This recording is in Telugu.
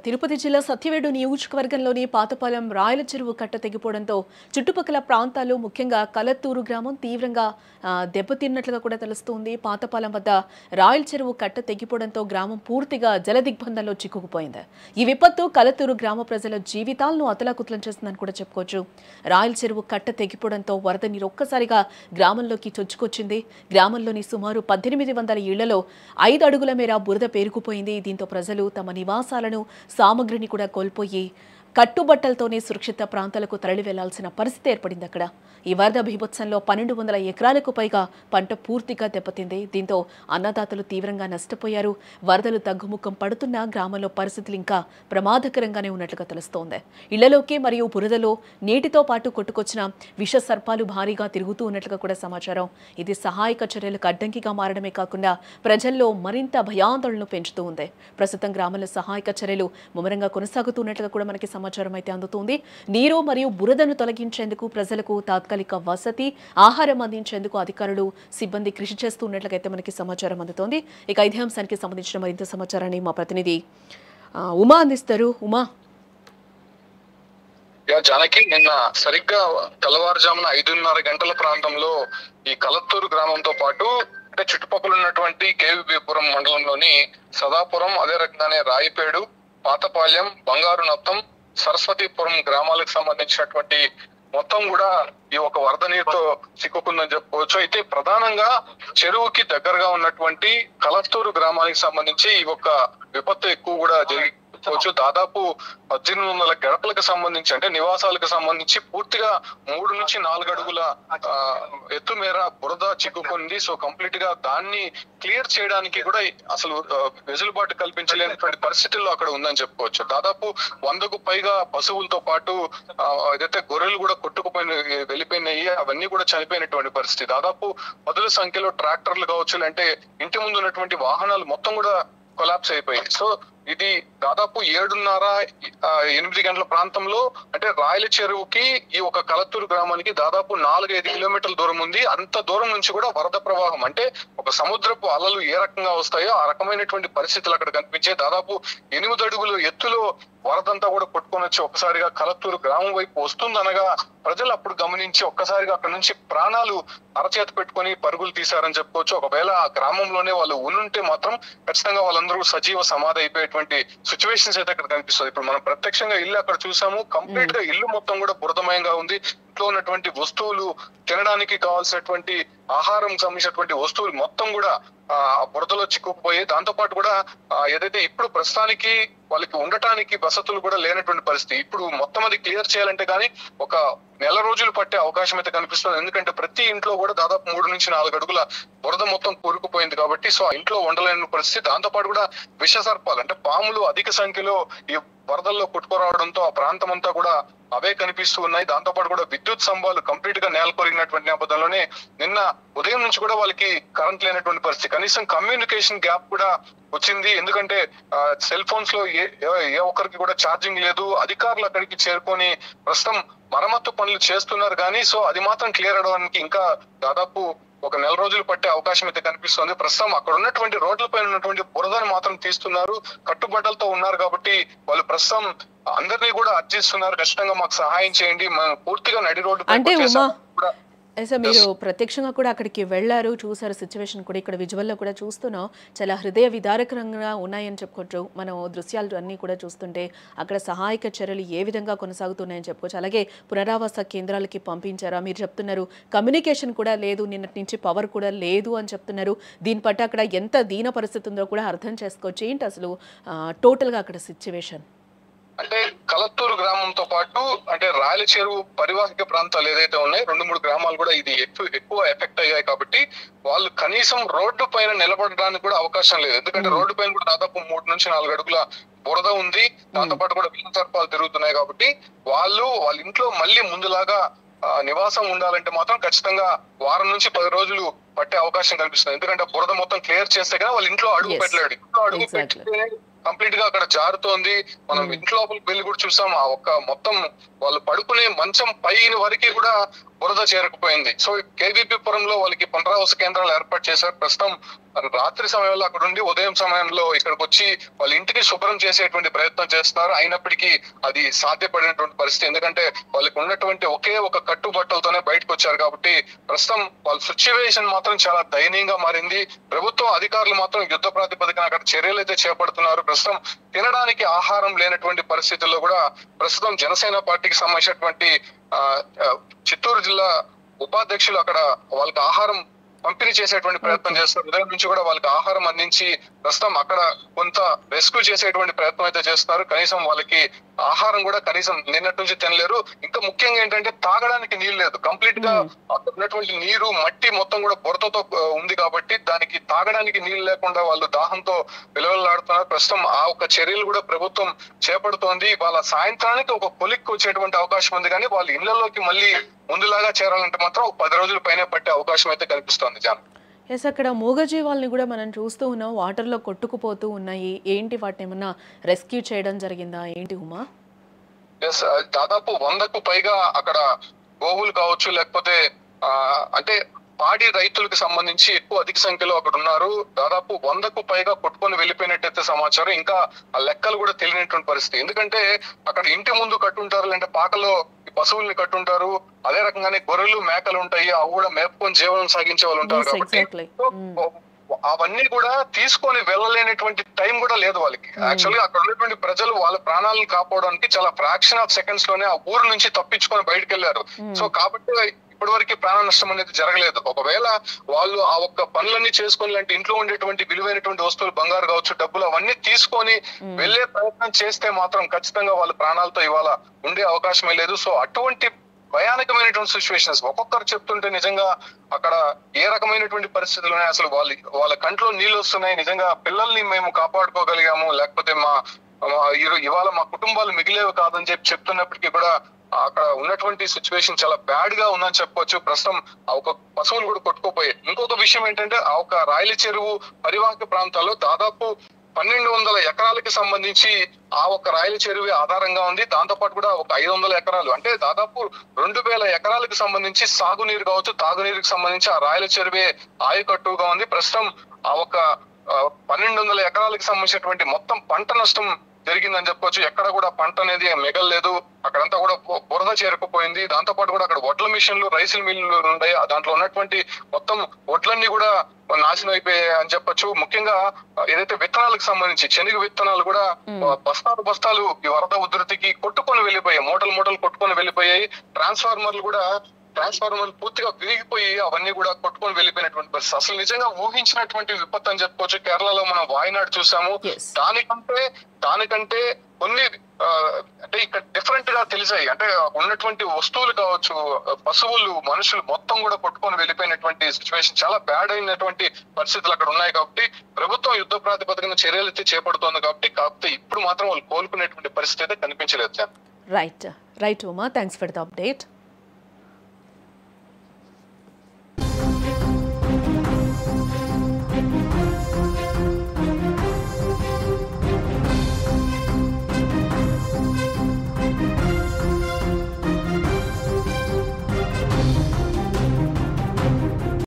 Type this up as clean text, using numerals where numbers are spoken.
తిరుపతి జిల్లా సత్యవేడు నియోజకవర్గంలోని పాతపాలెం రాయల చెరువు కట్ట తెగిపోవడంతో చుట్టుపక్కల ప్రాంతాలు ముఖ్యంగా కలత్తూరు గ్రామం తీవ్రంగా దెబ్బతిన్నట్లుగా కూడా తెలుస్తోంది. పాతపాలెం వద్ద రాయల చెరువు కట్ట తెగిపోవడంతో గ్రామం పూర్తిగా జలదిగ్బంధంలో చిక్కుకుపోయింది. ఈ విపత్తు కలత్తూరు గ్రామ ప్రజల జీవితాలను అతలాకుతలం చేస్తుందని కూడా చెప్పుకోవచ్చు. రాయల చెరువు కట్ట తెగిపోవడంతో వరద నీరు ఒక్కసారిగా గ్రామంలోకి చొచ్చుకొచ్చింది. గ్రామంలోని సుమారు 1800 ఇళ్లలో 5 అడుగుల మేర బురద పేరుకుపోయింది. దీంతో ప్రజలు తమ నివాసాలను సామగ్రిని కూడా కోల్పోయి కట్టుబట్టలతోనే సురక్షిత ప్రాంతాలకు తరలి వెళ్లాల్సిన పరిస్థితి ఏర్పడింది. అక్కడ ఈ వరద బీభత్సంలో 1200 ఎకరాలకు పైగా పంట పూర్తిగా దెబ్బతింది. దీంతో అన్నదాతలు తీవ్రంగా నష్టపోయారు. వరదలు తగ్గుముఖం పడుతున్న గ్రామంలో పరిస్థితులు ఇంకా ప్రమాదకరంగానే ఉన్నట్లుగా తెలుస్తోంది. ఇళ్లలోకి మరియు బురదలో నీటితో పాటు కొట్టుకొచ్చిన విష సర్పాలు భారీగా తిరుగుతూ ఉన్నట్లుగా కూడా సమాచారం. ఇది సహాయక చర్యలకు అడ్డంకిగా మారడమే కాకుండా ప్రజల్లో మరింత భయాందోళనను పెంచుతూ ఉంది. ప్రస్తుతం గ్రామంలో సహాయక చర్యలు ముమ్మరంగా కొనసాగుతున్నట్లుగా కూడా మనకి సమాచారం అయితే అందుతోంది. నీరు మరియు బురదను తొలగించేందుకు ప్రజలకు తాత్కాలిక వసతి, ఆహారం అందించేందుకు అధికారులు, సిబ్బంది కృషి చేస్తున్నట్లుగైతే మనకి సమాచారం అందుతోంది. ఇక ఇదే అంశానికి సంబంధించిన మరింత సమాచారాన్ని మా ప్రతినిధి ఉమా అందిస్తారు. ఉమా, జానకి, నిన్న సరిగ్గా తెల్లవారుజామున 5:30 గంటల ప్రాంతంలో ఈ కలత్తూరు గ్రామంతో పాటు అంటే చుట్టుపక్కల ఉన్నటువంటి కేవీపురం మండలంలోని సదాపురం, అదే రకంగానే రాయిపేడు, పాతపాలెం, బంగారు నత్తం, సరస్వతీపురం గ్రామాలకు సంబంధించినటువంటి మొత్తం కూడా ఈ ఒక వరద నీరుతో చిక్కుకుందని చెప్పుకోవచ్చు. అయితే ప్రధానంగా చెరువుకి దగ్గరగా ఉన్నటువంటి కలత్తూరు గ్రామానికి సంబంధించి ఈ ఒక విపత్తు ఎక్కువ కూడా జరిగిపోవచ్చు. దాదాపు 1800 గడపలకు సంబంధించి అంటే నివాసాలకు సంబంధించి పూర్తిగా 3 నుంచి 4 అడుగుల ఎత్తు మేర బురద చిక్కుకుంది. సో కంప్లీట్ గా దాన్ని క్లియర్ చేయడానికి కూడా అసలు వెసులుబాటు కల్పించలేనటువంటి పరిస్థితుల్లో అక్కడ ఉందని చెప్పుకోవచ్చు. దాదాపు 100కు పైగా పశువులతో పాటు ఏదైతే గొర్రెలు కూడా వెళ్ళిపోయినాయి, అవన్నీ కూడా చనిపోయినటువంటి పరిస్థితి. దాదాపు 10ల సంఖ్యలో ట్రాక్టర్లు కావచ్చు, అంటే ఇంటి ముందు ఉన్నటువంటి వాహనాలు మొత్తం కూడా కొలాప్స్ అయిపోయాయి. సో ఇది దాదాపు 7:30-8 గంటల ప్రాంతంలో అంటే రాయల చెరువుకి ఈ ఒక కలత్తూరు గ్రామానికి దాదాపు 4-5 కిలోమీటర్ల దూరం ఉంది. అంత దూరం నుంచి కూడా వరద ప్రవాహం అంటే ఒక సముద్రపు అలలు ఏ రకంగా వస్తాయో ఆ రకమైనటువంటి పరిస్థితులు అక్కడ కనిపించాయి. దాదాపు 8 అడుగుల ఎత్తులో వరదంతా కూడా కొట్టుకొని వచ్చి ఒక్కసారిగా కలత్తూరు గ్రామం వైపు వస్తుందనగా ప్రజలు అప్పుడు గమనించి ఒక్కసారిగా అక్కడ నుంచి ప్రాణాలు అరచేత పెట్టుకొని పరుగులు తీశారని చెప్పుకోవచ్చు. ఒకవేళ ఆ గ్రామంలోనే వాళ్ళు ఉంటే మాత్రం ఖచ్చితంగా వాళ్ళందరూ సజీవ సమాధి అయిపోయేటువంటి సిచ్యువేషన్స్ అయితే అక్కడ కనిపిస్తుంది. ఇప్పుడు మనం ప్రత్యక్షంగా ఇల్లు అక్కడ చూసాము, కంప్లీట్ గా ఇల్లు మొత్తం కూడా బురదమయంగా ఉంది. ఇంట్లో ఉన్నటువంటి వస్తువులు, తినడానికి కావాల్సినటువంటి ఆహారం సంబంధించినటువంటి వస్తువులు మొత్తం కూడా బురదలో చిక్కుకుపోయి, దాంతో పాటు కూడా ఏదైతే ఇప్పుడు ప్రస్తుతానికి వాళ్ళకి ఉండటానికి వసతులు కూడా లేనటువంటి పరిస్థితి. ఇప్పుడు మొత్తం అది క్లియర్ చేయాలంటే కానీ ఒక నెల రోజులు పట్టే అవకాశం అయితే కనిపిస్తుంది. ఎందుకంటే ప్రతి ఇంట్లో కూడా దాదాపు 3 నుంచి 4 అడుగుల బురద మొత్తం కూరుకుపోయింది కాబట్టి సో ఆ ఇంట్లో ఉండలేని పరిస్థితి. దాంతో పాటు కూడా విష సర్పాలు అంటే పాములు అధిక సంఖ్యలో ఈ వరదల్లో కొట్టుకురావడంతో ఆ ప్రాంతం అంతా కూడా అవే కనిపిస్తూ ఉన్నాయి. దాంతో పాటు కూడా విద్యుత్ స్తంభాలు కంప్లీట్ గా నేలకొరిగినటువంటి నేపథ్యంలోనే నిన్న ఉదయం నుంచి కూడా వాళ్ళకి కరెంట్ లేనటువంటి పరిస్థితి. కనీసం కమ్యూనికేషన్ గ్యాప్ కూడా వచ్చింది. ఎందుకంటే సెల్ ఫోన్స్ లో ఏ ఒక్కరికి కూడా ఛార్జింగ్ లేదు. అధికారులు అక్కడికి చేరుకొని ప్రస్తుతం మరమ్మత్తు పనులు చేస్తున్నారు కానీ సో అది మాత్రం క్లియర్ అవడానికి ఇంకా దాదాపు ఒక నెల రోజులు పట్టే అవకాశం అయితే కనిపిస్తుంది. ప్రస్తుతం అక్కడ ఉన్నటువంటి రోడ్లపైన ఉన్నటువంటి బురదను మాత్రం తీస్తున్నారు. కట్టుబట్టలతో ఉన్నారు కాబట్టి వాళ్ళు ప్రస్తుతం అందరినీ కూడా అర్జిస్తున్నారు, ఖచ్చితంగా మాకు సహాయం చేయండి, మనం పూర్తిగా నడి రోడ్డు సార్ మీరు ప్రత్యక్షంగా కూడా అక్కడికి వెళ్లారు, చూసారు సిచ్యువేషన్ కూడా. ఇక్కడ విజువల్లో కూడా చూస్తున్నాం, చాలా హృదయ విదారకంగా ఉన్నాయని చెప్పుకోవచ్చు. మనం దృశ్యాలు అన్నీ కూడా చూస్తుంటే అక్కడ సహాయక చర్యలు ఏ విధంగా కొనసాగుతున్నాయని చెప్పుకోవచ్చు. అలాగే పునరావాస కేంద్రాలకి పంపించారా? మీరు చెప్తున్నారు కమ్యూనికేషన్ కూడా లేదు, నిన్నటి నుంచి పవర్ కూడా లేదు అని చెప్తున్నారు. దీని పట్ల అక్కడ ఎంత దీన పరిస్థితి ఉందో కూడా అర్థం చేసుకోవచ్చు. ఏంటి అసలు టోటల్గా అక్కడ సిచ్యువేషన్? అంటే కలత్తూరు గ్రామంతో పాటు అంటే రాయల చెరువు పరివాహిక ప్రాంతాలు ఏదైతే ఉన్నాయో 2-3 గ్రామాలు కూడా ఇది ఎక్కువ ఎఫెక్ట్ అయ్యాయి కాబట్టి వాళ్ళు కనీసం రోడ్డు పైన నిలబడడానికి కూడా అవకాశం లేదు. ఎందుకంటే రోడ్డు పైన కూడా దాదాపు 3 నుంచి 4 అడుగుల బురద ఉంది. దాంతో పాటు కూడా విష సర్పాలు తిరుగుతున్నాయి కాబట్టి వాళ్ళ ఇంట్లో మళ్ళీ ముందులాగా నివాసం ఉండాలంటే మాత్రం ఖచ్చితంగా వారం నుంచి 10 రోజులు పట్టే అవకాశం కనిపిస్తుంది. ఎందుకంటే బురద మొత్తం క్లియర్ చేస్తే కానీ వాళ్ళ ఇంట్లో అడుగు పెట్టలేడు. ఇంట్లో అడుగు పెడితే కంప్లీట్ గా అక్కడ జారుతోంది. మనం ఇంట్లో వెళ్ళి కూడా చూసాం, ఆ ఒక్క మొత్తం వాళ్ళు పడుకునే మంచం పైన వరకు కూడా బురద చేరుకుపోయింది. సో కేవీపీ పురంలో వాళ్ళకి పునరావాస కేంద్రాలు ఏర్పాటు చేశారు. ప్రస్తుతం రాత్రి సమయంలో అక్కడ ఉండి ఉదయం సమయంలో ఇక్కడికి వచ్చి వాళ్ళ ఇంటిని శుభ్రం చేసేటువంటి ప్రయత్నం చేస్తున్నారు. అయినప్పటికీ అది సాధ్యపడినటువంటి పరిస్థితి. ఎందుకంటే వాళ్ళకి ఉన్నటువంటి ఒకే ఒక కట్టుబట్టలతోనే బయటకు వచ్చారు కాబట్టి ప్రస్తుతం వాళ్ళ సిచ్యువేషన్ మాత్రం చాలా దయనీయంగా మారింది. ప్రభుత్వం అధికారులు మాత్రం యుద్ధ ప్రాతిపదికన అక్కడ చర్యలు అయితే చేపడుతున్నారు. ప్రస్తుతం తినడానికి ఆహారం లేనటువంటి పరిస్థితుల్లో కూడా ప్రస్తుతం జనసేన పార్టీకి సంబంధించినటువంటి చిత్తూరు జిల్లా ఉపాధ్యక్షులు అక్కడ వాళ్ళకి ఆహారం పంపిణీ చేసేటువంటి ప్రయత్నం చేస్తారు. ఉదయం నుంచి కూడా వాళ్ళకి ఆహారం అందించి ప్రస్తుతం అక్కడ కొంత రెస్క్యూ చేసేటువంటి ప్రయత్నం అయితే చేస్తున్నారు. కనీసం వాళ్ళకి ఆహారం కూడా కనీసం నిన్నటి నుంచి తినలేరు. ఇంకా ముఖ్యంగా ఏంటంటే తాగడానికి నీళ్ళు లేదు. కంప్లీట్ గా అక్కడ ఉన్నటువంటి నీరు మట్టి మొత్తం కూడా బురదతో ఉంది కాబట్టి దానికి తాగడానికి నీళ్లు లేకుండా వాళ్ళు దాహంతో విలువలాడుతున్నారు. ప్రస్తుతం ఆ ఒక చర్యలు కూడా ప్రభుత్వం చేపడుతోంది. వాళ్ళ సాయంత్రానికి ఒక కొలిక్కి వచ్చేటువంటి అవకాశం ఉంది, కానీ వాళ్ళ ఇళ్లలోకి మళ్ళీ ముందులాగా చేరాలంటే మాత్రం 10 రోజుల పైన పట్టే అవకాశం అయితే కనిపిస్తోంది. జాన్, ఎస్, అక్కడ మూగజీవాల్ని కూడా మనం చూస్తూ ఉన్నాం, వాటర్లో కొట్టుకుపోతూ ఉన్నాయి. ఏంటి వాటిని ఏమన్నా రెస్క్యూ చేయడం జరిగిందా ఏంటి ఉమా? ఎస్, దాదాపు 100కు పైగా అక్కడ గోవులు కావచ్చు, లేకపోతే అంటే పాడి రైతులకు సంబంధించి అధిక సంఖ్యలో అక్కడ ఉన్నారు. దాదాపు 100కు పైగా కొట్టుకొని వెళ్ళిపోయినట్టయితే సమాచారం. ఇంకా ఆ లెక్కలు కూడా తెలియనటువంటి పరిస్థితి. ఎందుకంటే అక్కడ ఇంటి ముందు కట్టుంటారు, అంటే పాకలో పశువుల్ని కట్టుంటారు. అదే రకంగానే గొర్రెలు మేకలు ఉంటాయి, అవి కూడా మేపుకొని జీవనం సాగించే వాళ్ళు ఉంటారు. కాబట్టి అవన్నీ కూడా తీసుకొని వెళ్ళలేనటువంటి టైం కూడా లేదు వాళ్ళకి. యాక్చువల్గా అక్కడ ఉన్నటువంటి ప్రజలు వాళ్ళ ప్రాణాలను కాపాడడానికి చాలా ఫ్రాక్షన్ ఆఫ్ సెకండ్స్ లోనే ఆ ఊరు నుంచి తప్పించుకొని బయటకు వెళ్ళారు. సో కాబట్టి ఇప్పటి వరకు ప్రాణ నష్టం అనేది జరగలేదు. ఒకవేళ వాళ్ళు ఆ ఒక్క పనులన్నీ చేసుకొని, అంటే ఇంట్లో ఉండేటువంటి విలువైనటువంటి వస్తువులు, బంగారు కావచ్చు, డబ్బులు అవన్నీ తీసుకొని వెళ్లే ప్రయత్నం చేస్తే మాత్రం ఖచ్చితంగా వాళ్ళ ప్రాణాలతో ఇవాళ ఉండే అవకాశమే లేదు. సో అటువంటి భయానకమైనటువంటి సిచ్యువేషన్స్ ఒక్కొక్కరు చెప్తుంటే నిజంగా అక్కడ ఏ రకమైనటువంటి పరిస్థితులు ఉన్నాయి, అసలు వాళ్ళ కంట్లో నీళ్ళు వస్తున్నాయి. నిజంగా పిల్లల్ని మేము కాపాడుకోగలిగాము, లేకపోతే ఇవాళ మా కుటుంబాలు మిగిలేవి కాదని చెప్తున్నప్పటికీ కూడా అక్కడ ఉన్నటువంటి సిచ్యువేషన్ చాలా బ్యాడ్ గా ఉందని చెప్పొచ్చు. ప్రస్తుతం ఆ ఒక పశువులు కూడా కొట్టుకుపోయాయి. ఇంకొక విషయం ఏంటంటే ఆ ఒక రాయల చెరువు పరివాహక ప్రాంతాల్లో దాదాపు 1200 ఎకరాలకి సంబంధించి ఆ ఒక రాయల చెరువు ఆధారంగా ఉంది. దాంతో పాటు కూడా ఒక 500 ఎకరాలు, అంటే దాదాపు 2000 ఎకరాలకు సంబంధించి సాగునీరు కావచ్చు, తాగునీరుకి సంబంధించి ఆ రాయల చెరువే ఆయకట్టుగా ఉంది. ప్రస్తుతం ఆ ఒక 1200 ఎకరాలకు సంబంధించినటువంటి మొత్తం పంట నష్టం జరిగిందని చెప్పొచ్చు. ఎక్కడ కూడా పంట అనేది మిగలలేదు. అక్కడంతా కూడా బురద చేరుకుపోయింది. దాంతో పాటు కూడా అక్కడ వడ్ల మిషన్లు, రైస్ మిల్లులు ఉన్నాయి. దాంట్లో ఉన్నటువంటి మొత్తం వడ్లన్నీ కూడా నాశనం అయిపోయాయి అని చెప్పొచ్చు. ముఖ్యంగా ఏదైతే విత్తనాలకు సంబంధించి శనగ విత్తనాలు కూడా బస్తాలు ఈ వరద ఉధృతికి కొట్టుకొని వెళ్ళిపోయాయి. మూటలు కొట్టుకొని వెళ్ళిపోయాయి. ట్రాన్స్ఫార్మర్లు పూర్తిగా విరిగిపోయి అవన్నీ కూడా కొట్టుకొని వెళ్ళిపోయినటువంటి పరిస్థితి. అసలు నిజంగా ఊహించినటువంటి విపత్తు అని చెప్పుకోవచ్చు. కేరళలో మనం వాయనాడు చూసాము. దానికంటే కొన్ని అంటే ఇక్కడ డిఫరెంట్ గా తెలిసాయి. అంటే ఉన్నటువంటి వస్తువులు కావచ్చు, పశువులు, మనుషులు మొత్తం కూడా కొట్టుకొని వెళ్ళిపోయినటువంటి సిచ్యువేషన్, చాలా బ్యాడ్ అయినటువంటి పరిస్థితులు అక్కడ ఉన్నాయి. కాబట్టి ప్రభుత్వం యుద్ధ ప్రాతిపదికన చర్యలు అయితే చేపడుతోంది. కాకపోతే ఇప్పుడు మాత్రం వాళ్ళు కోలుకునేటువంటి పరిస్థితి అయితే కనిపించలేదు. Right Uma, thanks for the update.